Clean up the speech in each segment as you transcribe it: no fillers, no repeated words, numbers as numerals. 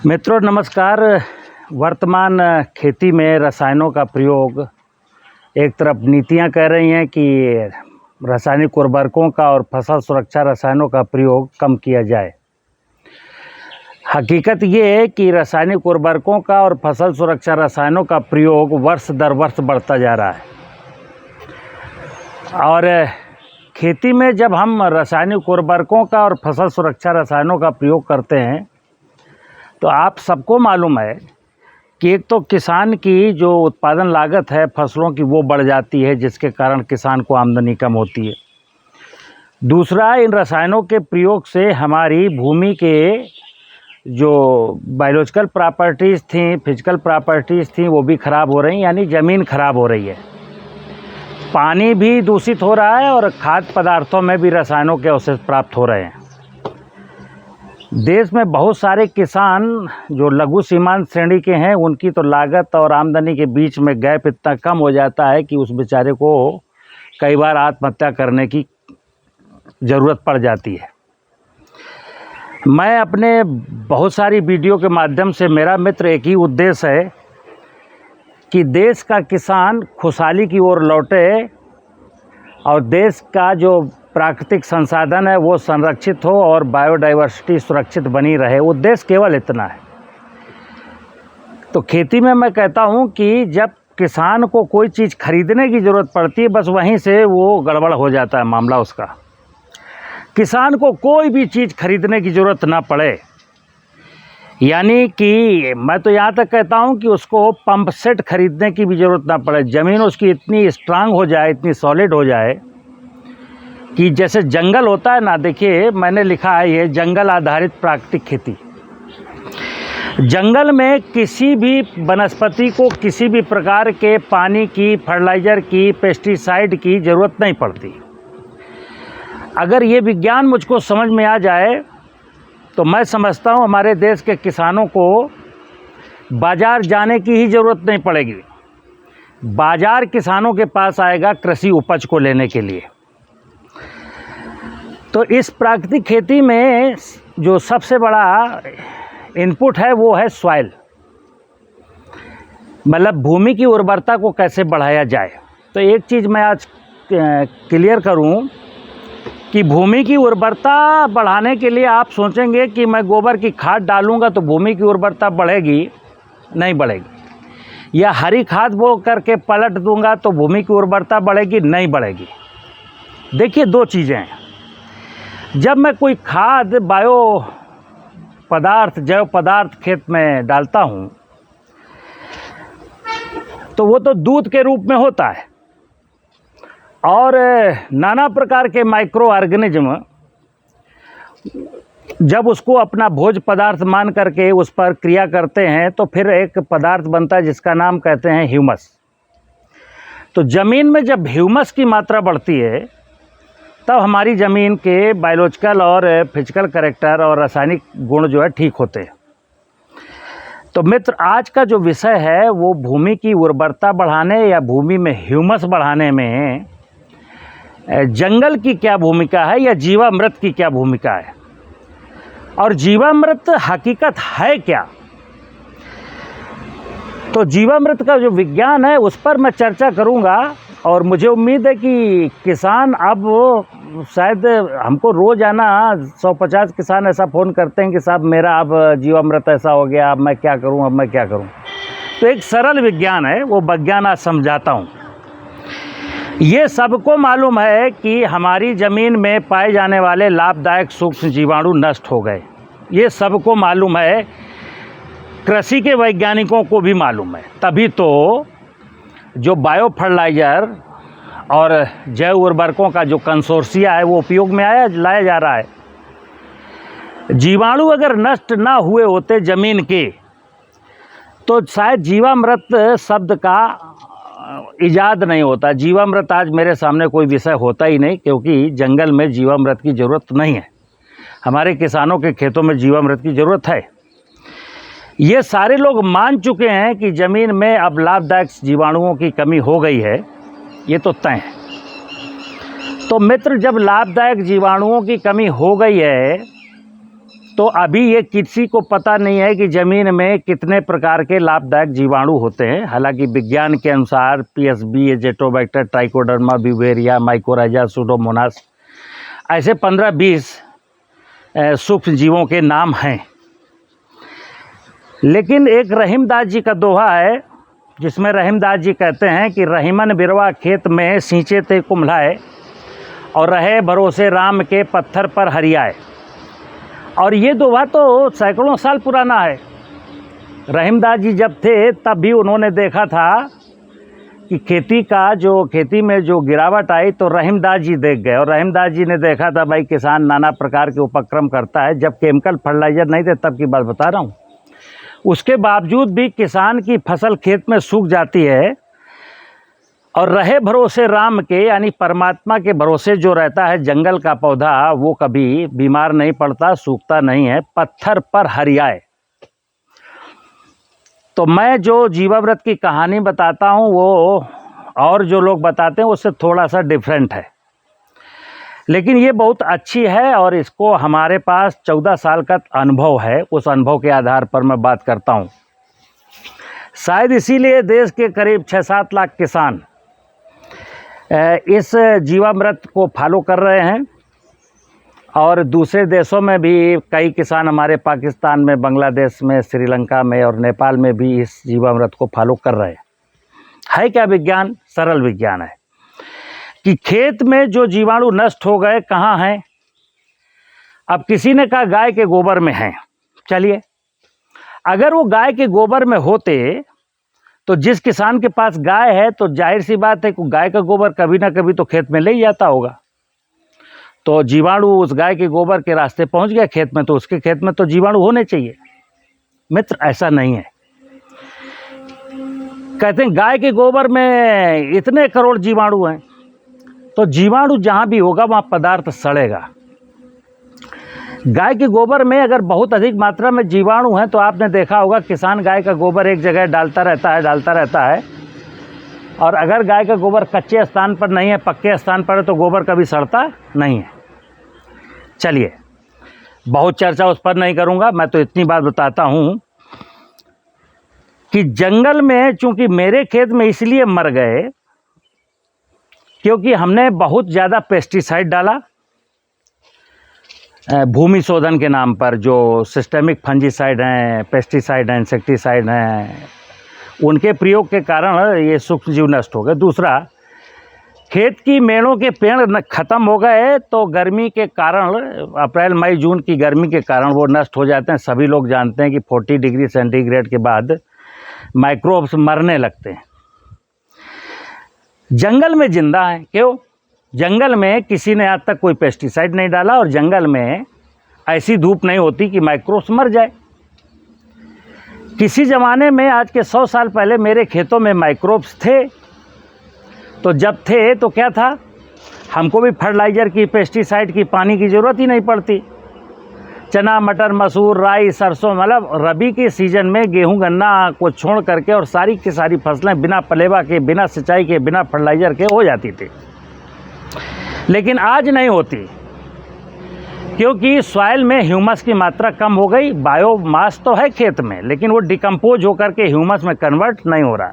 मित्रों नमस्कार। वर्तमान खेती में रसायनों का प्रयोग, एक तरफ नीतियां कह रही हैं कि रासायनिक उर्वरकों का और फसल सुरक्षा रसायनों का प्रयोग कम किया जाए। हकीकत ये है कि रासायनिक उर्वरकों का और फसल सुरक्षा रसायनों का प्रयोग वर्ष दर वर्ष बढ़ता जा रहा है। और खेती में जब हम रासायनिक उर्वरकों का और फसल सुरक्षा रसायनों का प्रयोग करते हैं तो आप सबको मालूम है कि एक तो किसान की जो उत्पादन लागत है फसलों की वो बढ़ जाती है, जिसके कारण किसान को आमदनी कम होती है। दूसरा, इन रसायनों के प्रयोग से हमारी भूमि के जो बायोलॉजिकल प्रॉपर्टीज़ थी, फिजिकल प्रॉपर्टीज़ थी, वो भी ख़राब हो रही हैं, यानी ज़मीन ख़राब हो रही है। पानी भी दूषित हो रहा है और खाद्य पदार्थों में भी रसायनों के अवशेष प्राप्त हो रहे हैं। देश में बहुत सारे किसान जो लघु सीमांत श्रेणी के हैं, उनकी तो लागत और आमदनी के बीच में गैप इतना कम हो जाता है कि उस बेचारे को कई बार आत्महत्या करने की ज़रूरत पड़ जाती है। मैं अपने बहुत सारी वीडियो के माध्यम से, मेरा मित्र एक ही उद्देश्य है कि देश का किसान खुशहाली की ओर लौटे और देश का जो प्राकृतिक संसाधन है वो संरक्षित हो और बायोडाइवर्सिटी सुरक्षित बनी रहे। उद्देश्य केवल इतना है। तो खेती में मैं कहता हूँ कि जब किसान को कोई चीज़ खरीदने की ज़रूरत पड़ती है, बस वहीं से वो गड़बड़ हो जाता है मामला उसका। किसान को कोई भी चीज़ खरीदने की ज़रूरत ना पड़े, यानी कि मैं तो यहाँ तक कहता हूँ कि उसको पंप सेट खरीदने की भी ज़रूरत ना पड़े। ज़मीन उसकी इतनी स्ट्रांग हो जाए, इतनी सॉलिड हो जाए कि जैसे जंगल होता है ना, देखिए मैंने लिखा है ये जंगल आधारित प्राकृतिक खेती। जंगल में किसी भी वनस्पति को किसी भी प्रकार के पानी की, फर्टिलाइज़र की, पेस्टिसाइड की ज़रूरत नहीं पड़ती। अगर ये विज्ञान मुझको समझ में आ जाए तो मैं समझता हूँ हमारे देश के किसानों को बाज़ार जाने की ही ज़रूरत नहीं पड़ेगी। बाज़ार किसानों के पास आएगा कृषि उपज को लेने के लिए। तो इस प्राकृतिक खेती में जो सबसे बड़ा इनपुट है वो है सॉइल, मतलब भूमि की उर्वरता को कैसे बढ़ाया जाए। तो एक चीज़ मैं आज क्लियर करूं कि भूमि की उर्वरता बढ़ाने के लिए आप सोचेंगे कि मैं गोबर की खाद डालूंगा तो भूमि की उर्वरता बढ़ेगी, नहीं बढ़ेगी। या हरी खाद वो करके पलट दूंगा तो भूमि की उर्वरता बढ़ेगी, नहीं बढ़ेगी। देखिए दो चीज़ें हैं। जब मैं कोई खाद, बायो पदार्थ, जैव पदार्थ खेत में डालता हूँ तो वो तो दूध के रूप में होता है और नाना प्रकार के माइक्रो ऑर्गेनिज्म जब उसको अपना भोज्य पदार्थ मान करके उस पर क्रिया करते हैं तो फिर एक पदार्थ बनता है जिसका नाम कहते हैं ह्यूमस। तो ज़मीन में जब ह्यूमस की मात्रा बढ़ती है तब हमारी ज़मीन के बायोलॉजिकल और फिजिकल कैरेक्टर और रासायनिक गुण जो है ठीक होते हैं। तो मित्र, आज का जो विषय है वो भूमि की उर्वरता बढ़ाने या भूमि में ह्यूमस बढ़ाने में जंगल की क्या भूमिका है या जीवामृत की क्या भूमिका है, और जीवामृत हकीकत है क्या। तो जीवामृत का जो विज्ञान है उस पर मैं चर्चा करूंगा और मुझे उम्मीद है कि किसान अब शायद हमको रोज़ाना 150 किसान ऐसा फ़ोन करते हैं कि साहब मेरा अब जीवामृत ऐसा हो गया, अब मैं क्या करूं, अब मैं क्या करूं। तो एक सरल विज्ञान है, वो विज्ञान आज समझाता हूं। ये सबको मालूम है कि हमारी ज़मीन में पाए जाने वाले लाभदायक सूक्ष्म जीवाणु नष्ट हो गए। ये सबको मालूम है, कृषि के वैज्ञानिकों को भी मालूम है। तभी तो जो बायो फर्टिलाइज़र और जैव उर्वरकों का जो कंसोर्सिया है वो उपयोग में लाया जा रहा है। जीवाणु अगर नष्ट ना हुए होते ज़मीन के तो शायद जीवामृत शब्द का इजाद नहीं होता। जीवामृत आज मेरे सामने कोई विषय होता ही नहीं, क्योंकि जंगल में जीवामृत की ज़रूरत नहीं है। हमारे किसानों के खेतों में जीवामृत की ज़रूरत है। ये सारे लोग मान चुके हैं कि ज़मीन में अब लाभदायक जीवाणुओं की कमी हो गई है, ये तो तय है। तो मित्र, जब लाभदायक जीवाणुओं की कमी हो गई है तो अभी ये किसी को पता नहीं है कि ज़मीन में कितने प्रकार के लाभदायक जीवाणु होते हैं। हालांकि विज्ञान के अनुसार PSB, Azotobacter, trichoderma, Beauveria, mycorrhiza, Pseudomonas, ऐसे 15-20 सूक्ष्म जीवों के नाम हैं। लेकिन एक रहीमदास जी का दोहा है जिसमें रहीमदास जी कहते हैं कि रहीमन बिरवा खेत में सींचे थे कुम्हलाए, और रहे भरोसे राम के पत्थर पर हरियाए। और ये दोहा तो सैकड़ों साल पुराना है। रहीमदास जी जब थे तब भी उन्होंने देखा था कि खेती में जो गिरावट आई तो रहीमदास जी देख गए, और रहीमदास जी ने देखा था भाई किसान नाना प्रकार के उपक्रम करता है। जब केमिकल फर्टिलाइज़र नहीं थे तब की बात बता रहा हूँ। उसके बावजूद भी किसान की फसल खेत में सूख जाती है, और रहे भरोसे राम के यानी परमात्मा के भरोसे जो रहता है जंगल का पौधा, वो कभी बीमार नहीं पड़ता, सूखता नहीं है, पत्थर पर हरियाए। तो मैं जो जीवामृत की कहानी बताता हूँ वो और जो लोग बताते हैं उससे थोड़ा सा डिफरेंट है, लेकिन ये बहुत अच्छी है और इसको हमारे पास 14 साल का अनुभव है। उस अनुभव के आधार पर मैं बात करता हूँ। शायद इसीलिए देश के करीब 6-7 लाख किसान इस जीवामृत को फॉलो कर रहे हैं, और दूसरे देशों में भी कई किसान हमारे पाकिस्तान में, बांग्लादेश में, श्रीलंका में और नेपाल में भी इस जीवामृत को फॉलो कर रहे हैं। है क्या विज्ञान? सरल विज्ञान है कि खेत में जो जीवाणु नष्ट हो गए कहाँ हैं? अब किसी ने कहा गाय के गोबर में हैं। चलिए, अगर वो गाय के गोबर में होते तो जिस किसान के पास गाय है तो जाहिर सी बात है कि गाय का गोबर कभी ना कभी तो खेत में ले ही जाता होगा। तो जीवाणु उस गाय के गोबर के रास्ते पहुंच गया खेत में, तो उसके खेत में तो जीवाणु होने चाहिए। मित्र, ऐसा नहीं है। कहते हैं गाय के गोबर में इतने करोड़ जीवाणु हैं, तो जीवाणु जहाँ भी होगा वहाँ पदार्थ सड़ेगा। गाय के गोबर में अगर बहुत अधिक मात्रा में जीवाणु हैं तो आपने देखा होगा किसान गाय का गोबर एक जगह डालता रहता है, और अगर गाय का गोबर कच्चे स्थान पर नहीं है, पक्के स्थान पर है, तो गोबर कभी सड़ता नहीं है। चलिए, बहुत चर्चा उस पर नहीं करूँगा, मैं तो इतनी बात बताता हूँ कि जंगल में चूँकि मेरे खेत में इसलिए मर गए क्योंकि हमने बहुत ज़्यादा पेस्टिसाइड डाला। भूमि शोधन के नाम पर जो सिस्टेमिक फंजीसाइड हैं, पेस्टिसाइड हैं, इंसेक्टिसाइड हैं, उनके प्रयोग के कारण ये सूक्ष्म जीव नष्ट हो गए। दूसरा, खेत की मेड़ों के पेड़ ख़त्म हो गए तो गर्मी के कारण, अप्रैल मई जून की गर्मी के कारण वो नष्ट हो जाते हैं। सभी लोग जानते हैं कि 40 डिग्री सेंटीग्रेड के बाद माइक्रोब्स मरने लगते हैं। जंगल में जिंदा हैं। क्यों? जंगल में किसी ने आज तक कोई पेस्टिसाइड नहीं डाला, और जंगल में ऐसी धूप नहीं होती कि माइक्रोब्स मर जाए। किसी ज़माने में, आज के 100 साल पहले मेरे खेतों में माइक्रोब्स थे। तो जब थे तो क्या था, हमको भी फर्टिलाइज़र की, पेस्टिसाइड की, पानी की ज़रूरत ही नहीं पड़ती। चना, मटर, मसूर, राई, सरसों, मतलब रबी के सीज़न में गेहूं, गन्ना को छोड़ करके और सारी की सारी फसलें बिना पलेवा के, बिना सिंचाई के, बिना फर्टिलाइज़र के हो जाती थी। लेकिन आज नहीं होती, क्योंकि सॉइल में ह्यूमस की मात्रा कम हो गई। बायोमास तो है खेत में, लेकिन वो डिकम्पोज होकर के ह्यूमस में कन्वर्ट नहीं हो रहा।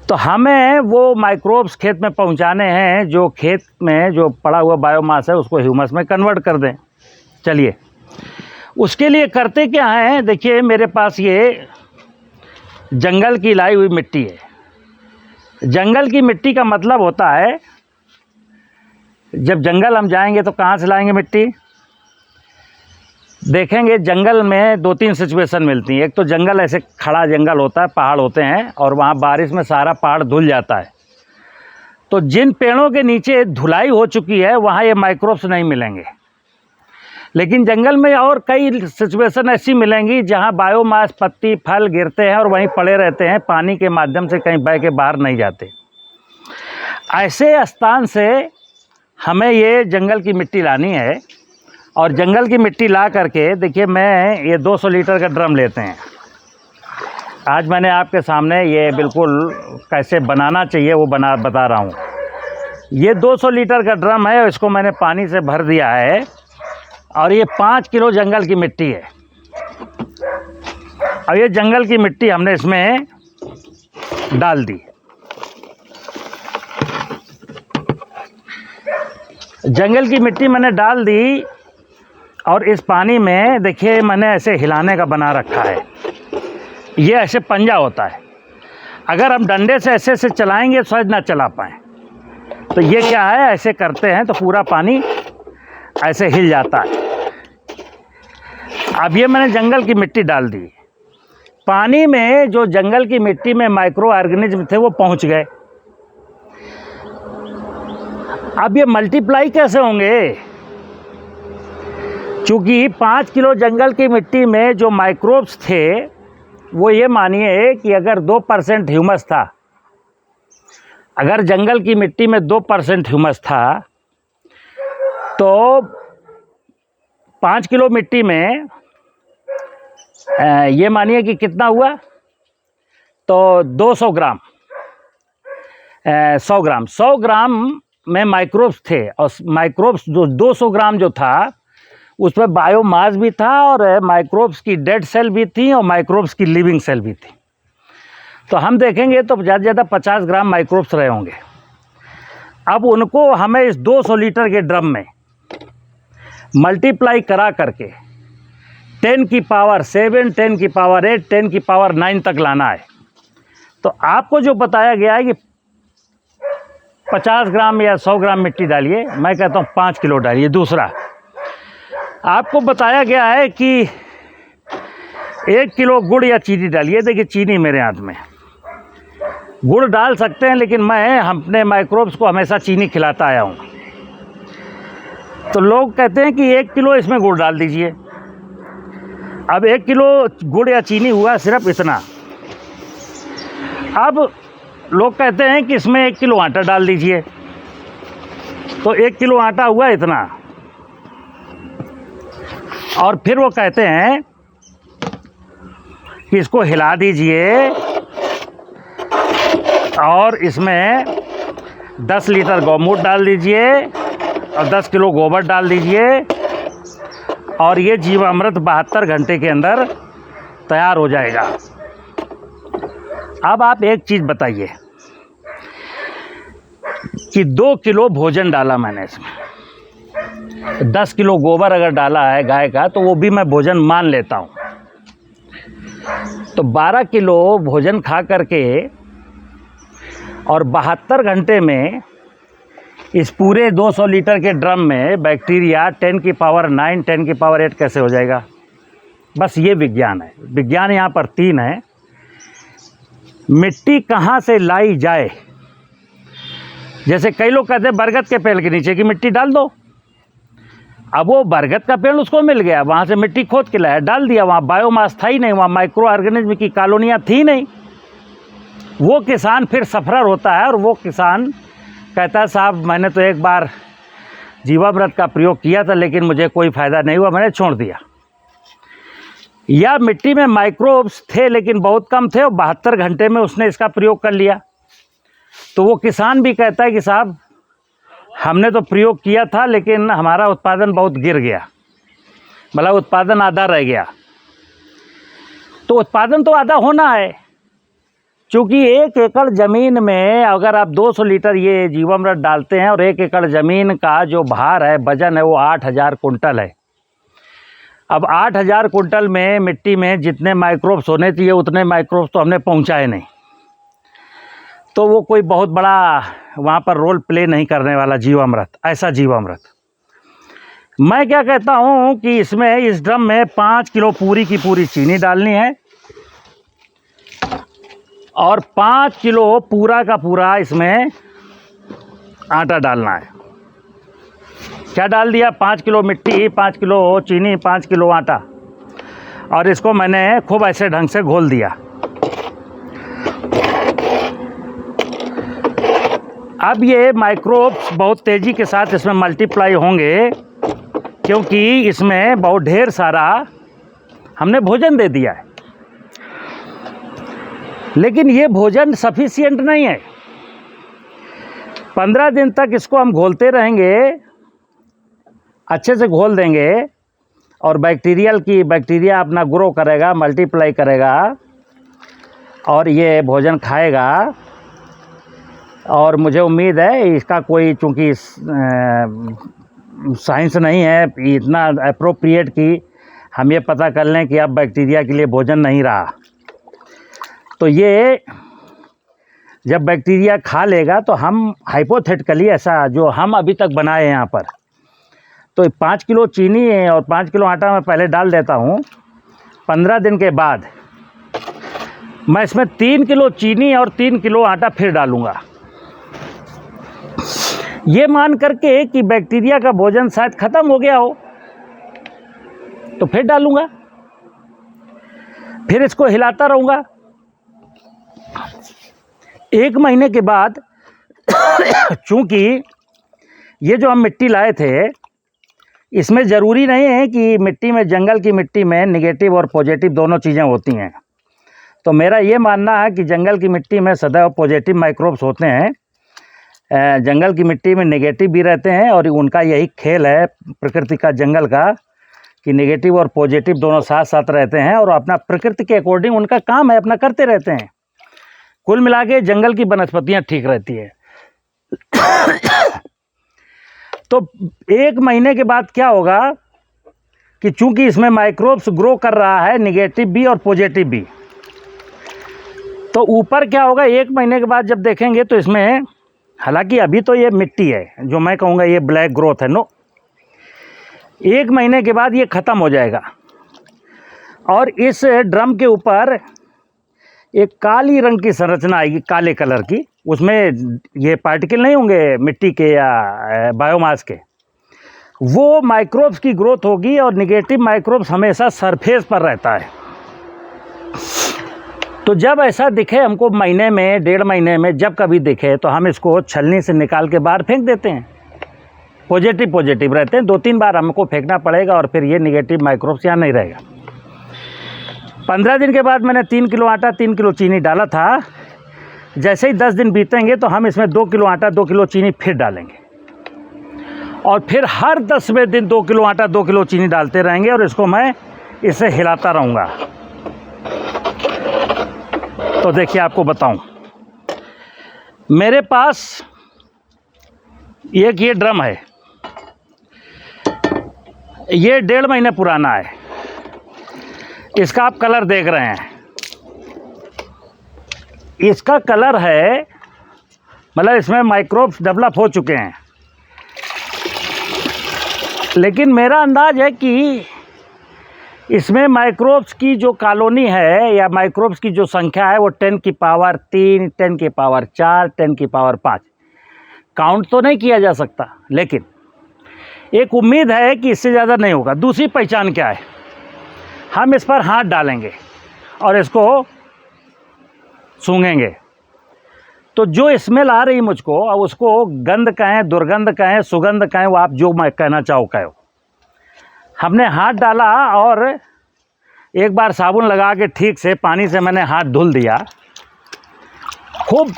तो हमें वो माइक्रोब्स खेत में पहुंचाने हैं जो खेत में जो पड़ा हुआ बायोमास है उसको ह्यूमस में कन्वर्ट कर दें। चलिए, उसके लिए करते क्या हैं? देखिए, मेरे पास ये जंगल की लाई हुई मिट्टी है। जंगल की मिट्टी का मतलब होता है, जब जंगल हम जाएंगे तो कहाँ से लाएंगे मिट्टी? देखेंगे जंगल में 2-3 सिचुएशन मिलती हैं। एक तो जंगल ऐसे खड़ा जंगल होता है, पहाड़ होते हैं, और वहाँ बारिश में सारा पहाड़ धुल जाता है। तो जिन पेड़ों के नीचे धुलाई हो चुकी है वहाँ ये माइक्रोब्स नहीं मिलेंगे। लेकिन जंगल में और कई सिचुएशन ऐसी मिलेंगी जहाँ बायोमास, पत्ती, फल गिरते हैं और वहीं पड़े रहते हैं, पानी के माध्यम से कहीं बह के बाहर नहीं जाते। ऐसे स्थान से हमें ये जंगल की मिट्टी लानी है, और जंगल की मिट्टी ला करके, देखिए मैं ये 200 लीटर का ड्रम लेते हैं। आज मैंने आपके सामने ये बिल्कुल कैसे बनाना चाहिए वो बता रहा हूँ। ये 200 लीटर का ड्रम है, इसको मैंने पानी से भर दिया है, और ये 5 किलो जंगल की मिट्टी है। अब ये जंगल की मिट्टी हमने इसमें डाल दी। जंगल की मिट्टी मैंने डाल दी और इस पानी में देखिए मैंने ऐसे हिलाने का बना रखा है। ये ऐसे पंजा होता है, अगर हम डंडे से ऐसे ऐसे चलाएंगे तो शायद ना चला पाएँ। तो ये क्या है, ऐसे करते हैं तो पूरा पानी ऐसे हिल जाता है। अब ये मैंने जंगल की मिट्टी डाल दी। पानी में जो जंगल की मिट्टी में माइक्रो ऑर्गेनिज्म थे वो पहुंच गए। अब ये मल्टीप्लाई कैसे होंगे? क्योंकि 5 किलो जंगल की मिट्टी में जो माइक्रोब्स थे वो ये मानिए कि अगर 2% ह्यूमस था, अगर जंगल की मिट्टी में 2% ह्यूमस था तो 5 किलो मिट्टी में ये मानिए कि कितना हुआ, तो 200 ग्राम 100 ग्राम में माइक्रोब्स थे। और माइक्रोब्स जो 200 ग्राम जो था उसमें बायोमास भी था और माइक्रोब्स की डेड सेल भी थी और माइक्रोब्स की लिविंग सेल भी थी। तो हम देखेंगे तो ज़्यादा से ज़्यादा 50 ग्राम माइक्रोब्स रहे होंगे। अब उनको हमें इस 200 लीटर के ड्रम में मल्टीप्लाई करा करके 10 की पावर 7, 10 की पावर 8, 10 की पावर 9 तक लाना है। तो आपको जो बताया गया है कि 50 ग्राम या 100 ग्राम मिट्टी डालिए, मैं कहता हूँ 5 किलो डालिए। दूसरा, आपको बताया गया है कि 1 किलो गुड़ या चीनी डालिए। देखिए चीनी मेरे हाथ में, गुड़ डाल सकते हैं लेकिन मैं अपने माइक्रोब्स को हमेशा चीनी खिलाता आया हूँ। तो लोग कहते हैं कि 1 किलो इसमें गुड़ डाल दीजिए। अब 1 किलो गुड़ या चीनी हुआ सिर्फ इतना। अब लोग कहते हैं कि इसमें 1 किलो आटा डाल दीजिए, तो 1 किलो आटा हुआ इतना। और फिर वो कहते हैं कि इसको हिला दीजिए और इसमें 10 लीटर गौमूत्र डाल दीजिए और 10 किलो गोबर डाल दीजिए और ये जीवामृत 72 घंटे के अंदर तैयार हो जाएगा। अब आप एक चीज़ बताइए कि 2 किलो भोजन डाला मैंने इसमें, 10 किलो गोबर अगर डाला है गाय का तो वो भी मैं भोजन मान लेता हूँ। तो 12 किलो भोजन खा करके और 72 घंटे में इस पूरे 200 लीटर के ड्रम में बैक्टीरिया 10 की पावर 9, 10 की पावर 8 कैसे हो जाएगा? बस ये विज्ञान है। विज्ञान यहाँ पर 3 है। मिट्टी कहाँ से लाई जाए? जैसे कई लोग कहते हैं बरगद के पेड़ के नीचे की मिट्टी डाल दो। अब वो बरगद का पेड़ उसको मिल गया, वहाँ से मिट्टी खोद के लाया, डाल दिया। वहाँ बायोमास था ही नहीं, वहाँ माइक्रो ऑर्गेनिज्म की कॉलोनियाँ थी नहीं। वो किसान फिर सफरर होता है और वो किसान कहता है साहब मैंने तो एक बार जीवामृत का प्रयोग किया था लेकिन मुझे कोई फ़ायदा नहीं हुआ, मैंने छोड़ दिया। या मिट्टी में माइक्रोब्स थे लेकिन बहुत कम थे और 72 घंटे में उसने इसका प्रयोग कर लिया। तो वो किसान भी कहता है कि साहब हमने तो प्रयोग किया था लेकिन हमारा उत्पादन बहुत गिर गया, मतलब उत्पादन आधा रह गया। तो उत्पादन तो आधा होना है, क्योंकि 1 एकड़ ज़मीन में अगर आप 200 लीटर ये जीवामृत डालते हैं और 1 एकड़ ज़मीन का जो भार है, वजन है, वो 8000 कुंटल है। अब 8000 कुंटल में मिट्टी में जितने माइक्रोब्स होने चाहिए उतने माइक्रोब्स तो हमने पहुंचाए नहीं। तो वो कोई बहुत बड़ा वहाँ पर रोल प्ले नहीं करने वाला जीवामृत, ऐसा जीवामृत। मैं क्या कहता हूँ कि इसमें इस ड्रम में 5 किलो पूरी की पूरी चीनी डालनी है और 5 किलो पूरा का पूरा इसमें आटा डालना है। क्या डाल दिया? 5 किलो मिट्टी, 5 किलो चीनी, 5 किलो आटा, और इसको मैंने खूब ऐसे ढंग से घोल दिया। अब ये माइक्रोब्स बहुत तेज़ी के साथ इसमें मल्टीप्लाई होंगे क्योंकि इसमें बहुत ढेर सारा हमने भोजन दे दिया है। लेकिन ये भोजन सफिशिएंट नहीं है। 15 दिन तक इसको हम घोलते रहेंगे, अच्छे से घोल देंगे और बैक्टीरिया अपना ग्रो करेगा, मल्टीप्लाई करेगा और ये भोजन खाएगा। और मुझे उम्मीद है इसका कोई, चूँकि साइंस नहीं है इतना एप्रोप्रिएट कि हम ये पता कर लें कि अब बैक्टीरिया के लिए भोजन नहीं रहा, तो ये जब बैक्टीरिया खा लेगा तो हम हाइपोथेटिकली, ऐसा जो हम अभी तक बनाए हैं यहाँ पर, तो 5 किलो चीनी है और 5 किलो आटा मैं पहले डाल देता हूँ। 15 दिन के बाद मैं इसमें 3 किलो चीनी और 3 किलो आटा फिर डालूँगा, ये मान करके कि बैक्टीरिया का भोजन शायद ख़त्म हो गया हो, तो फिर डालूँगा, फिर इसको हिलाता रहूँगा। 1 महीने के बाद चूँकि ये जो हम मिट्टी लाए थे, इसमें ज़रूरी नहीं है कि मिट्टी में, जंगल की मिट्टी में नेगेटिव और पॉजिटिव दोनों चीज़ें होती हैं। तो मेरा ये मानना है कि जंगल की मिट्टी में सदैव पॉजिटिव माइक्रोब्स होते हैं, जंगल की मिट्टी में नेगेटिव भी रहते हैं, और उनका यही खेल है प्रकृति का, जंगल का, कि नेगेटिव और पॉजिटिव दोनों साथ साथ रहते हैं और अपना प्रकृति के अकॉर्डिंग उनका काम है, अपना करते रहते हैं। कुल मिला के जंगल की वनस्पतियाँ ठीक रहती है। तो 1 महीने के बाद क्या होगा कि चूंकि इसमें माइक्रोब्स ग्रो कर रहा है, नेगेटिव भी और पॉजिटिव भी, तो ऊपर क्या होगा 1 महीने के बाद जब देखेंगे तो इसमें, हालांकि अभी तो ये मिट्टी है, जो मैं कहूँगा ये ब्लैक ग्रोथ है, नो, 1 महीने के बाद ये ख़त्म हो जाएगा और इस ड्रम के ऊपर एक काली रंग की संरचना आएगी, काले कलर की। उसमें ये पार्टिकल नहीं होंगे मिट्टी के या बायोमास के, वो माइक्रोब्स की ग्रोथ होगी और नेगेटिव माइक्रोब्स हमेशा सरफेस पर रहता है। तो जब ऐसा दिखे हमको, महीने में, 1.5 महीने में जब कभी दिखे, तो हम इसको छलनी से निकाल के बाहर फेंक देते हैं। पॉजिटिव रहते हैं, 2-3 बार हमको फेंकना पड़ेगा और फिर ये नेगेटिव माइक्रोब्स यहाँ नहीं रहेगा। 15 दिन के बाद मैंने 3 किलो आटा, 3 किलो चीनी डाला था। जैसे ही 10 दिन बीतेंगे तो हम इसमें 2 किलो आटा, 2 किलो चीनी फिर डालेंगे और फिर हर 10वें दिन 2 किलो आटा, 2 किलो चीनी डालते रहेंगे और इसको मैं इसे हिलाता रहूँगा। तो देखिए, आपको बताऊं, मेरे पास एक ये ड्रम है, ये 1.5 महीने पुराना है। इसका आप कलर देख रहे हैं, इसका कलर है, मतलब इसमें माइक्रोब्स डेवलप हो चुके हैं, लेकिन मेरा अंदाज है कि इसमें माइक्रोब्स की जो कॉलोनी है या माइक्रोब्स की जो संख्या है वो 10 की पावर 3, 10 की पावर 4, 10 की पावर 5, काउंट तो नहीं किया जा सकता, लेकिन एक उम्मीद है कि इससे ज़्यादा नहीं होगा। दूसरी पहचान क्या है, हम इस पर हाथ डालेंगे और इसको सूंघेंगे, तो जो स्मेल आ रही मुझको, अब उसको गंध कहें, दुर्गंध कहें, सुगंध कहें, वो आप जो मैं कहना चाहो कहो। हमने हाथ डाला और एक बार साबुन लगा के ठीक से पानी से मैंने हाथ धुल दिया, खूब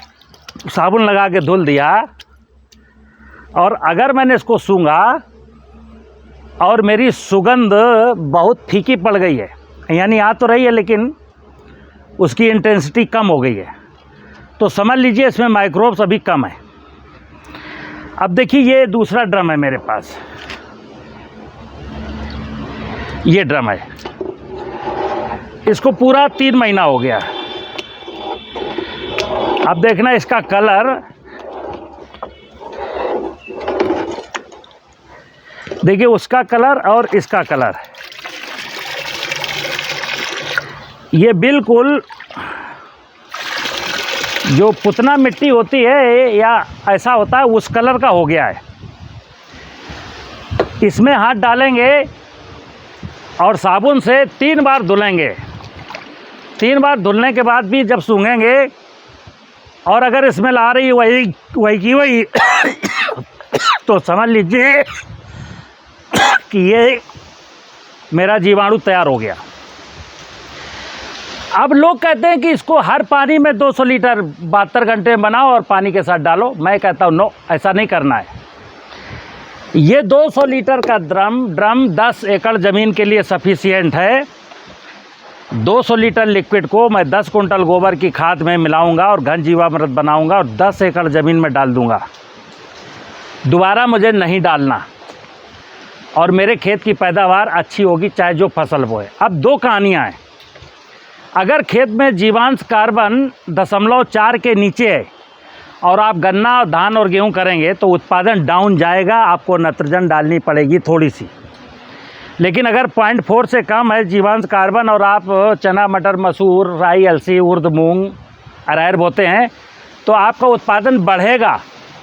साबुन लगा के धुल दिया, और अगर मैंने इसको सूंघा और मेरी सुगंध बहुत फीकी पड़ गई है, यानी आ तो रही है लेकिन उसकी इंटेंसिटी कम हो गई है, तो समझ लीजिए इसमें माइक्रोब्स अभी कम है। अब देखिए, ये दूसरा ड्रम है मेरे पास, ये ड्रम है, इसको पूरा 3 महीना हो गया। अब देखना इसका कलर, देखिए उसका कलर और इसका कलर, ये बिल्कुल जो पुतना मिट्टी होती है या ऐसा होता है उस कलर का हो गया है। इसमें हाथ डालेंगे और साबुन से 3 बार धुलेंगे, 3 बार धुलने के बाद भी जब सूंघेंगे और अगर स्मेल आ रही वही तो समझ लीजिए कि ये मेरा जीवाणु तैयार हो गया। अब लोग कहते हैं कि इसको हर पानी में 200 लीटर 72 घंटे में बनाओ और पानी के साथ डालो। मैं कहता हूँ नो, ऐसा नहीं करना है। ये 200 लीटर का ड्रम 10 एकड़ ज़मीन के लिए सफिशिएंट है। 200 लीटर लिक्विड को मैं 10 कुंटल गोबर की खाद में मिलाऊंगा और घन जीवामृत बनाऊंगा और 10 एकड़ ज़मीन में डाल दूंगा। दोबारा मुझे नहीं डालना और मेरे खेत की पैदावार अच्छी होगी, चाहे जो फसल बोए। अब 2 कहानियाँ हैं। अगर खेत में जीवांश कार्बन 0.4 के नीचे है और आप गन्ना, धान और गेहूं करेंगे तो उत्पादन डाउन जाएगा, आपको नाइट्रोजन डालनी पड़ेगी थोड़ी सी। लेकिन अगर 0.4 से कम है जीवांश कार्बन और आप चना, मटर, मसूर, राई, अलसी, उर्द, मूंग, अरहर बोते हैं तो आपका उत्पादन बढ़ेगा,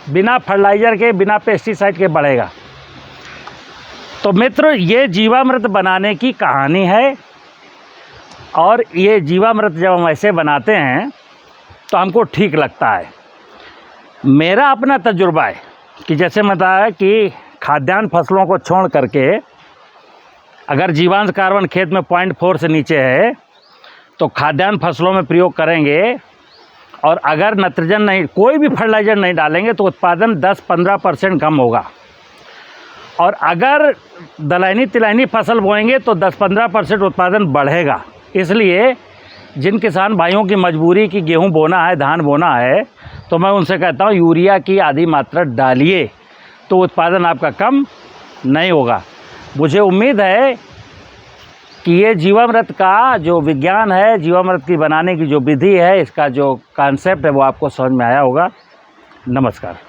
बिना फर्टिलाइज़र के, बिना पेस्टिसाइड के बढ़ेगा। तो मित्र, ये जीवामृत बनाने की कहानी है। और ये जीवामृत जब हम ऐसे बनाते हैं तो हमको ठीक लगता है। मेरा अपना तजुर्बा है कि जैसे मैं बताया कि खाद्यान्न फसलों को छोड़ करके अगर जीवांश कार्बन खेत में 0.4 से नीचे है तो खाद्यान्न फसलों में प्रयोग करेंगे और अगर नाइट्रोजन नहीं, कोई भी फर्टिलाइज़र नहीं डालेंगे तो उत्पादन 10-15% कम होगा। और अगर दलहनी तिलहनी फसल बोएंगे तो 10-15% उत्पादन बढ़ेगा। इसलिए जिन किसान भाइयों की मजबूरी की गेहूं बोना है, धान बोना है, तो मैं उनसे कहता हूं यूरिया की आधी मात्रा डालिए तो उत्पादन आपका कम नहीं होगा। मुझे उम्मीद है कि ये जीवामृत का जो विज्ञान है, जीवामृत की बनाने की जो विधि है, इसका जो कॉन्सेप्ट है वो आपको समझ में आया होगा। नमस्कार।